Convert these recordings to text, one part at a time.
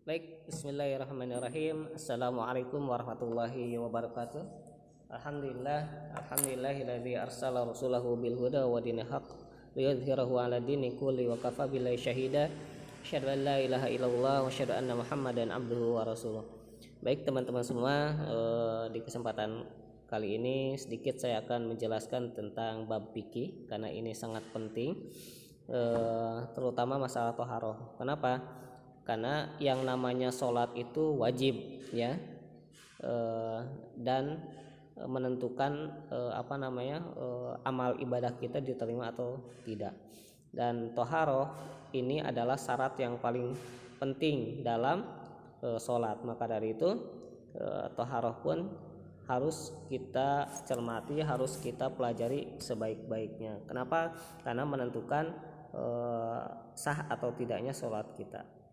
Baik, bismillahirrahmanirrahim. Assalamualaikum warahmatullahi wabarakatuh. Alhamdulillahilladzi arsala rasulahu bil huda wa dinil haqq liyudhhirahu 'ala dini kulli wa kafa billahi syahida. Asyhadu an la ilaha illallah wa asyhadu anna Muhammadan abduhu wa rasuluh. Baik teman-teman semua, di kesempatan kali ini sedikit saya akan menjelaskan tentang bab fikih karena ini sangat penting, terutama masalah toharoh. Kenapa? Karena yang namanya sholat itu wajib, ya, dan menentukan amal ibadah kita diterima atau tidak. Dan toharoh ini adalah syarat yang paling penting dalam sholat. Maka dari itu toharoh pun harus kita cermati, harus kita pelajari sebaik-baiknya. Kenapa? Karena menentukan sah atau tidaknya sholat kita.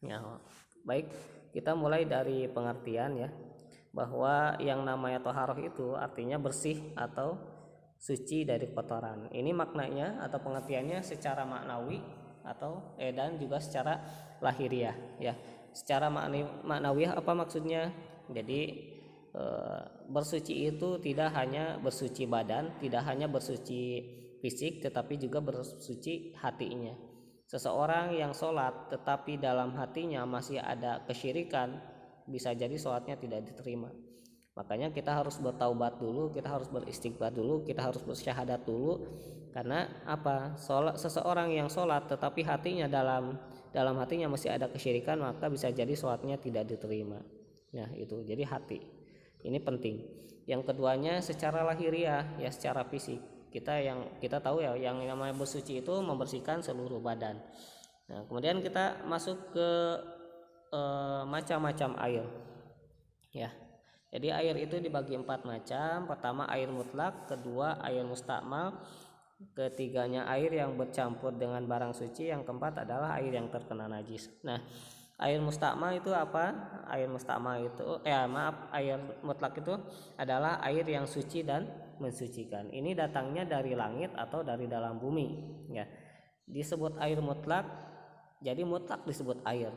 Ya, baik, kita mulai dari pengertian, ya, bahwa yang namanya toharoh itu artinya bersih atau suci dari kotoran. Ini maknanya atau pengertiannya secara maknawi atau dan juga secara lahiriah, ya. Secara maknawiah apa maksudnya? Jadi bersuci itu tidak hanya bersuci badan, tidak hanya bersuci fisik, tetapi juga bersuci hatinya. Seseorang yang sholat tetapi dalam hatinya masih ada kesyirikan, bisa jadi sholatnya tidak diterima. Makanya kita harus bertaubat dulu, kita harus beristighfar dulu, kita harus bersyahadat dulu. Karena apa? Seseorang yang sholat tetapi hatinya dalam hatinya masih ada kesyirikan, maka bisa jadi sholatnya tidak diterima. Nah, itu jadi hati. Ini penting. Yang keduanya secara lahiriah, ya, secara fisik. Kita tahu, ya, yang namanya bersuci itu membersihkan seluruh badan. Nah, kemudian kita masuk ke macam-macam air, ya. Jadi air itu dibagi 4 macam. Pertama air mutlak, kedua air mustakmal, ketiganya air yang bercampur dengan barang suci, yang keempat adalah air yang terkena najis. Nah, air mustakmal itu apa? Air mustakmal itu air mutlak itu adalah air yang suci dan mensucikan. Ini datangnya dari langit atau dari dalam bumi, ya. Disebut air mutlak, jadi mutlak disebut air,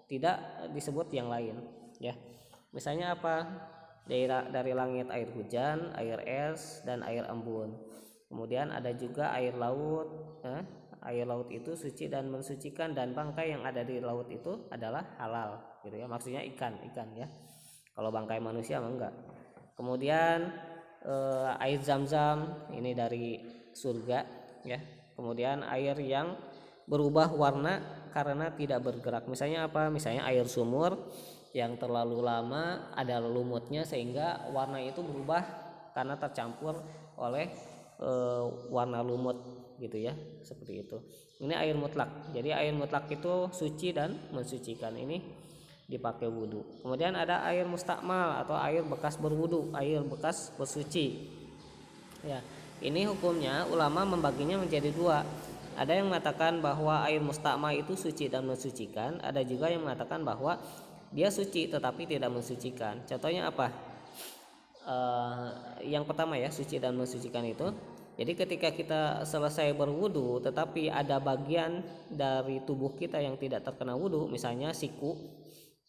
tidak disebut yang lain, ya. Misalnya apa? Dari langit air hujan, air es, dan air embun. Kemudian ada juga air laut, air laut itu suci dan mensucikan, dan bangkai yang ada di laut itu adalah halal, gitu ya. Maksudnya ikan, ya. Kalau bangkai manusia mah enggak. Kemudian air zam-zam ini dari surga, ya. Kemudian air yang berubah warna karena tidak bergerak. Misalnya apa? Misalnya air sumur yang terlalu lama ada lumutnya sehingga warna itu berubah karena tercampur oleh warna lumut, gitu ya, seperti itu. Ini air mutlak. Jadi air mutlak itu suci dan mensucikan. Ini dipakai wudhu. Kemudian ada air mustakmal atau air bekas berwudhu, air bekas bersuci, ya. Ini hukumnya ulama membaginya menjadi 2. Ada yang mengatakan bahwa air mustakmal itu suci dan mensucikan. Ada juga yang mengatakan bahwa dia suci tetapi tidak mensucikan. Contohnya apa? Yang pertama, ya, suci dan mensucikan itu. Jadi ketika kita selesai berwudu tetapi ada bagian dari tubuh kita yang tidak terkena wudu, misalnya siku,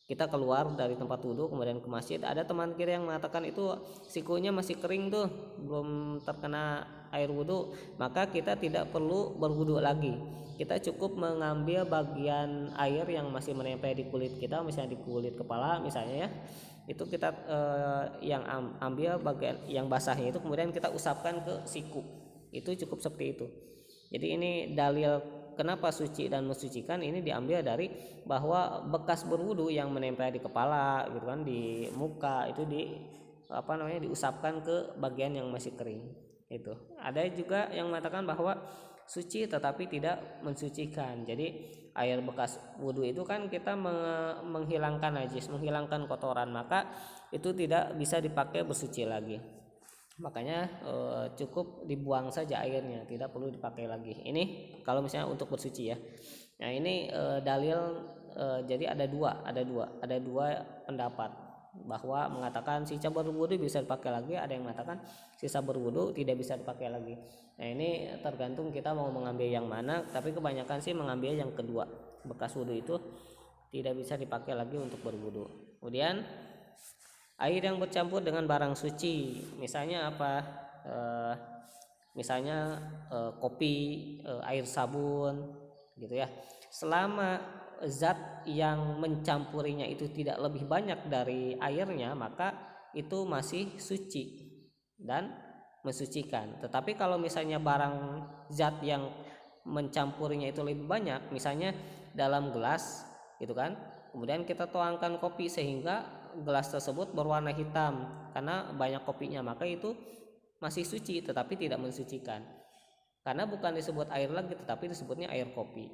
kita keluar dari tempat wudu kemudian ke masjid, ada teman kita yang mengatakan itu sikunya masih kering tuh, belum terkena air wudu, maka kita tidak perlu berwudu lagi. Kita cukup mengambil bagian air yang masih menempel di kulit kita, misalnya di kulit kepala misalnya, ya. Itu kita yang ambil bagian yang basahnya itu, kemudian kita usapkan ke siku. Itu cukup seperti itu. Jadi ini dalil kenapa suci dan mensucikan ini diambil dari bahwa bekas berwudu yang menempel di kepala, gitu kan, di muka, itu diusapkan ke bagian yang masih kering. Itu. Ada juga yang mengatakan bahwa suci tetapi tidak mensucikan. Jadi air bekas wudu itu kan kita menghilangkan najis, menghilangkan kotoran, maka itu tidak bisa dipakai bersuci lagi. Makanya cukup dibuang saja airnya, tidak perlu dipakai lagi. Ini kalau misalnya untuk bersuci, ya. Nah, ini dalil, jadi ada dua pendapat bahwa mengatakan sisa berwudu bisa dipakai lagi, ada yang mengatakan sisa berwudu tidak bisa dipakai lagi. Nah, ini tergantung kita mau mengambil yang mana, tapi kebanyakan sih mengambil yang kedua, bekas wudu itu tidak bisa dipakai lagi untuk berwudu. Kemudian air yang bercampur dengan barang suci, misalnya apa? Misalnya kopi, air sabun, gitu ya. Selama zat yang mencampurinya itu tidak lebih banyak dari airnya, maka itu masih suci dan mensucikan. Tetapi kalau misalnya barang zat yang mencampurinya itu lebih banyak, misalnya dalam gelas, gitu kan, kemudian kita tuangkan kopi sehingga gelas tersebut berwarna hitam karena banyak kopinya, maka itu masih suci tetapi tidak mensucikan, karena bukan disebut air lagi tetapi disebutnya air kopi,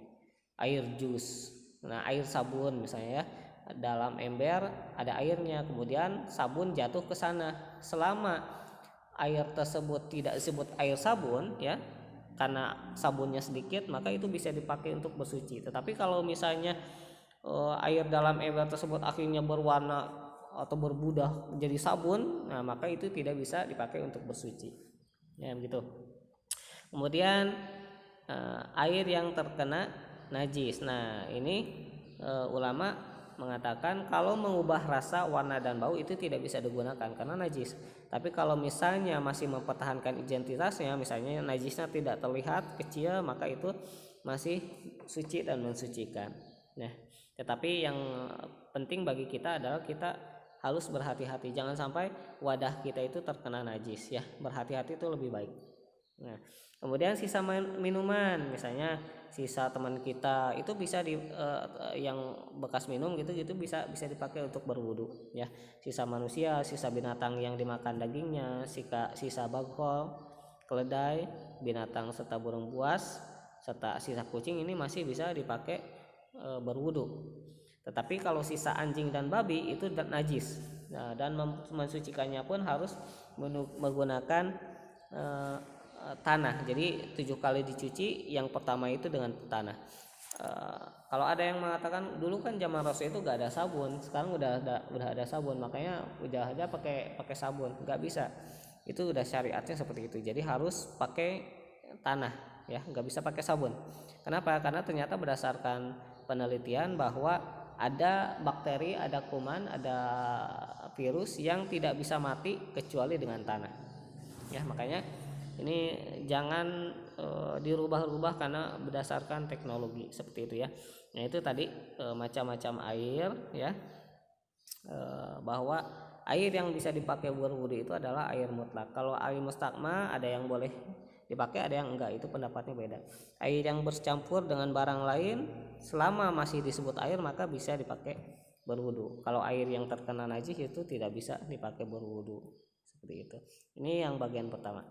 air jus. Nah, air sabun misalnya ya, dalam ember ada airnya, kemudian sabun jatuh ke sana, selama air tersebut tidak disebut air sabun ya, karena sabunnya sedikit, maka itu bisa dipakai untuk bersuci. Tetapi kalau misalnya air dalam ember tersebut akhirnya berwarna atau berbudah menjadi sabun, nah maka itu tidak bisa dipakai untuk bersuci. Ya, begitu. Kemudian air yang terkena najis. Nah, ini ulama mengatakan kalau mengubah rasa, warna dan bau itu tidak bisa digunakan karena najis. Tapi kalau misalnya masih mempertahankan identitasnya, misalnya najisnya tidak terlihat, kecil, maka itu masih suci dan mensucikan. Nah, tetapi yang penting bagi kita adalah kita harus berhati-hati, jangan sampai wadah kita itu terkena najis ya. Berhati-hati itu lebih baik. Nah, kemudian sisa minuman, misalnya sisa teman kita itu bisa yang bekas minum gitu bisa dipakai untuk berwudu ya. Sisa manusia, sisa binatang yang dimakan dagingnya, sisa baghol, keledai, binatang serta burung buas, serta sisa kucing ini masih bisa dipakai berwudu. Tetapi kalau sisa anjing dan babi itu najis. Nah, dan mensucikannya pun harus menggunakan tanah. Jadi 7 kali dicuci, yang pertama itu dengan tanah. Kalau ada yang mengatakan dulu kan zaman Rasul itu gak ada sabun, sekarang udah ada sabun, makanya udah aja pakai sabun. Gak bisa. Itu udah syariatnya seperti itu. Jadi harus pakai tanah ya, gak bisa pakai sabun. Kenapa? Karena ternyata berdasarkan penelitian bahwa ada bakteri, ada kuman, ada virus yang tidak bisa mati kecuali dengan tanah. Ya, makanya ini jangan dirubah-rubah karena berdasarkan teknologi seperti itu ya. Nah, itu tadi macam-macam air ya. Bahwa air yang bisa dipakai berwudu itu adalah air mutlak. Kalau air mustaqma ada yang boleh dipakai, ada yang enggak, itu pendapatnya beda. Air yang bercampur dengan barang lain selama masih disebut air maka bisa dipakai berwudu. Kalau air yang terkena najis itu tidak bisa dipakai berwudu. Seperti itu. Ini yang bagian pertama.